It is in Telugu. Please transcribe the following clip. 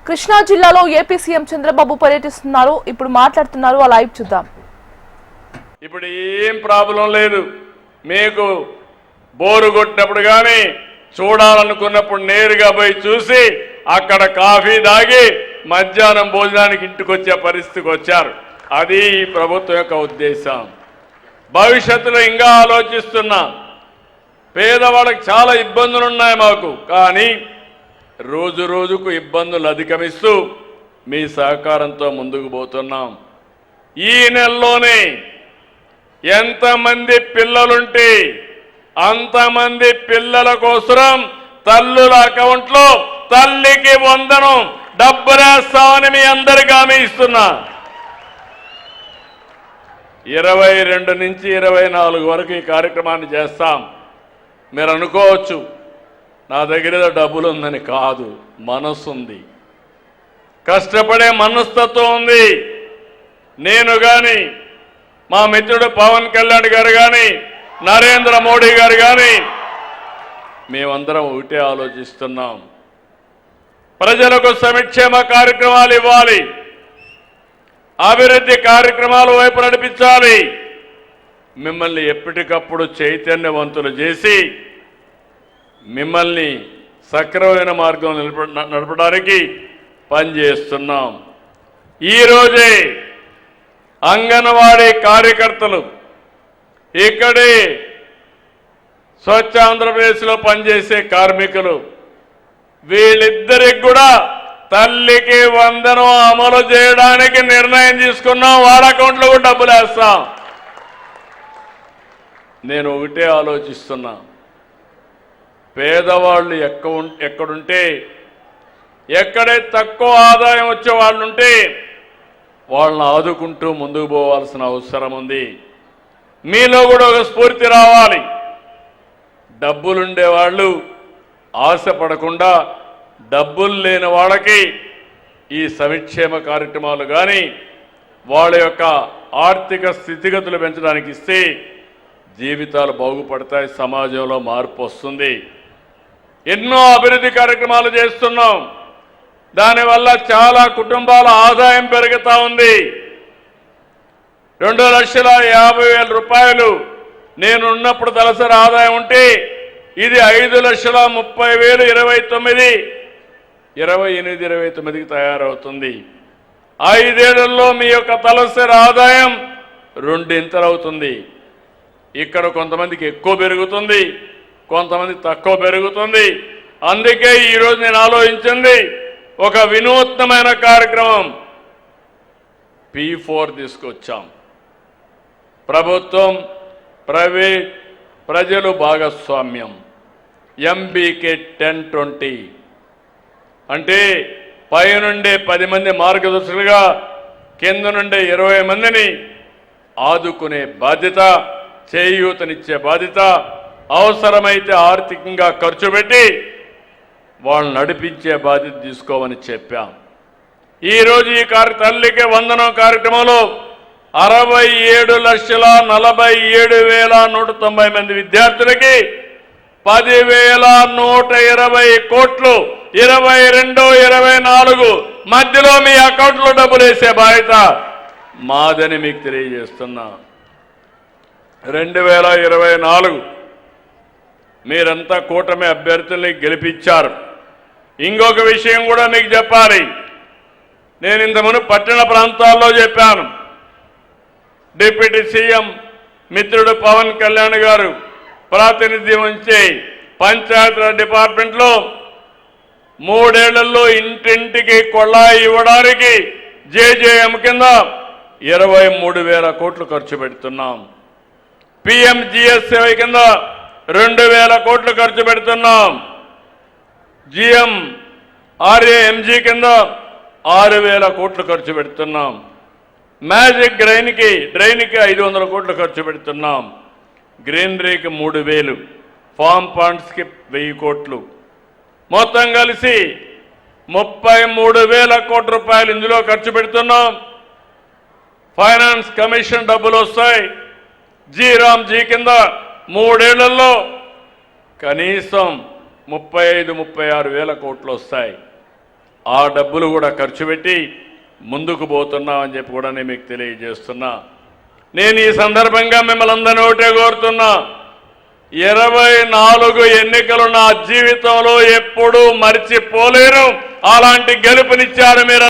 కృష్ణా జిల్లాలో ఏపీ సీఎం చంద్రబాబు పర్యటిస్తున్నారు. ఇప్పుడు మాట్లాడుతున్నారు. ఆ లైవ్ చూద్దాం. ఇప్పుడు ఏం ప్రాబ్లం లేదు. మీకు బోరు కొట్టినప్పుడు కానీ చూడాలనుకున్నప్పుడు నేరుగా పోయి చూసి అక్కడ కాఫీ తాగి మధ్యాహ్నం భోజనానికి ఇంటికి వచ్చే పరిస్థితికి వచ్చారు. అది ఈ ప్రభుత్వం యొక్క ఉద్దేశం. భవిష్యత్తులో ఇంకా ఆలోచిస్తున్నా. పేదవాళ్ళకి చాలా ఇబ్బందులు ఉన్నాయి మాకు, కానీ రోజు రోజుకు ఇబ్బందులు అధిగమిస్తూ మీ సహకారంతో ముందుకు పోతున్నాం. ఈ నెలలోనే ఎంతమంది పిల్లలుంటే అంతమంది పిల్లల కోసం తల్లుల అకౌంట్లో తల్లికి వందనం డబ్బులేస్తామని మీ అందరికీ హామీ ఇస్తున్నా. 22 నుంచి 24 వరకు ఈ కార్యక్రమాన్ని చేస్తాం. మీరు అనుకోవచ్చు నా దగ్గర డబ్బులు ఉందని. కాదు, మనసు ఉంది, కష్టపడే మనస్తత్వం ఉంది. నేను కానీ, మా మిత్రుడు పవన్ కళ్యాణ్ గారు కానీ, నరేంద్ర మోడీ గారు కానీ మేమందరం ఒకటే ఆలోచిస్తున్నాం. ప్రజలకు సంక్షేమ కార్యక్రమాలు ఇవ్వాలి, అభివృద్ధి కార్యక్రమాల వైపు నడిపించాలి. మిమ్మల్ని ఎప్పటికప్పుడు చైతన్యవంతులు చేసి మిమ్మల్ని సక్రమైన మార్గం నడపడానికి పనిచేస్తున్నాం. ఈరోజే అంగన్వాడీ కార్యకర్తలు, ఇక్కడే స్వచ్ఛ ఆంధ్రప్రదేశ్లో పనిచేసే కార్మికులు, వీళ్ళిద్దరికి కూడా తల్లికి వందనం అమలు చేయడానికి నిర్ణయం తీసుకున్నాం. వాళ్ళ అకౌంట్లో కూడా డబ్బులు వేస్తాం. నేను ఒకటే ఆలోచిస్తున్నా, పేదవాళ్ళు ఎక్కడుంటే, ఎక్కడైతే తక్కువ ఆదాయం వచ్చే వాళ్ళు ఉంటే వాళ్ళని ఆదుకుంటూ ముందుకు పోవాల్సిన అవసరం ఉంది. మీలో కూడా ఒక స్ఫూర్తి రావాలి. డబ్బులుండే వాళ్ళు ఆశపడకుండా డబ్బులు లేని వాళ్ళకి ఈ సంక్షేమ కార్యక్రమాలు కానీ వాళ్ళ యొక్క ఆర్థిక స్థితిగతులు పెంచడానికి ఇస్తే జీవితాలు బాగుపడతాయి, సమాజంలో మార్పు వస్తుంది. ఎన్నో అభివృద్ధి కార్యక్రమాలు చేస్తున్నాం. దానివల్ల చాలా కుటుంబాల ఆదాయం పెరుగుతూ ఉంది. 2,50,000 రూపాయలు నేను ఉన్నప్పుడు తలసరి ఆదాయం ఉంటే ఇది 5,30,000 28,29కి తయారవుతుంది. 5 ఏళ్లలో మీ యొక్క తలసరి ఆదాయం 2 అవుతుంది. ఇక్కడ కొంతమందికి ఎక్కువ పెరుగుతుంది, కొంతమంది తక్కువ పెరుగుతుంది. అందుకే ఈరోజు నేను ఆలోచించింది ఒక వినూత్నమైన కార్యక్రమం P4 తీసుకొచ్చాం. ప్రభుత్వం, ప్రైవేట్, ప్రజలు భాగస్వామ్యం. MBK 10-20 అంటే పైనుండే 10 మంది మార్గదర్శకులుగా కింద నుండే 20 మందిని ఆదుకునే బాధ్యత, చేయూతనిచ్చే బాధ్యత, అవసరమైతే ఆర్థికంగా ఖర్చు పెట్టి వాళ్ళు నడిపించే బాధ్యత తీసుకోమని చెప్పాం. ఈరోజు ఈ తల్లికి వందనం కార్యక్రమంలో 67,47,190 మంది విద్యార్థులకి 10,120 కోట్లు 22-24 మధ్యలో మీ అకౌంట్లో డబ్బులు వేసే బాధ్యత మాదని మీకు తెలియజేస్తున్నా. 2024 మీరంతా కూటమి అభ్యర్థుల్ని గెలిపించారు. ఇంకొక విషయం కూడా మీకు చెప్పాలి. నేను ఇంతకుముందు పట్టణ ప్రాంతాల్లో చెప్పాను. డిప్యూటీ సీఎం మిత్రుడు పవన్ కళ్యాణ్ గారు ప్రాతినిధ్యం వహించే పంచాయతీరాజ్ డిపార్ట్మెంట్లో 3 ఏళ్లలో ఇంటింటికి కొళాయి ఇవ్వడానికి JJM కింద 23,000 కోట్లు ఖర్చు పెడుతున్నాం. PMGSY కింద 2,000 కోట్లు ఖర్చు పెడుతున్నాం. GMRAMG కింద 6,000 కోట్లు ఖర్చు పెడుతున్నాం. మ్యాజిక్ డ్రైన్కి 500 కోట్లు ఖర్చు పెడుతున్నాం. గ్రీనరీకి 3,000, ఫామ్ పాండ్స్కి 1,000 కోట్లు, మొత్తం కలిసి 33,000 కోట్ల రూపాయలు ఇందులో ఖర్చు పెడుతున్నాం. ఫైనాన్స్ కమిషన్ డబ్బులు వస్తాయి. జీరామ్జీ కింద 3 ఏళ్లలో కనీసం 35-36 వేల కోట్లు వస్తాయి. ఆ డబ్బులు కూడా ఖర్చు పెట్టి ముందుకు పోతున్నామని చెప్పి కూడా నేను మీకు తెలియజేస్తున్నా. నేను ఈ సందర్భంగా మిమ్మల్ని అందరినీ ఒకటే కోరుతున్నా, 24 ఎన్నికలు నా జీవితంలో ఎప్పుడూ మర్చిపోలేను. అలాంటి గెలుపునిచ్చారు మీరు.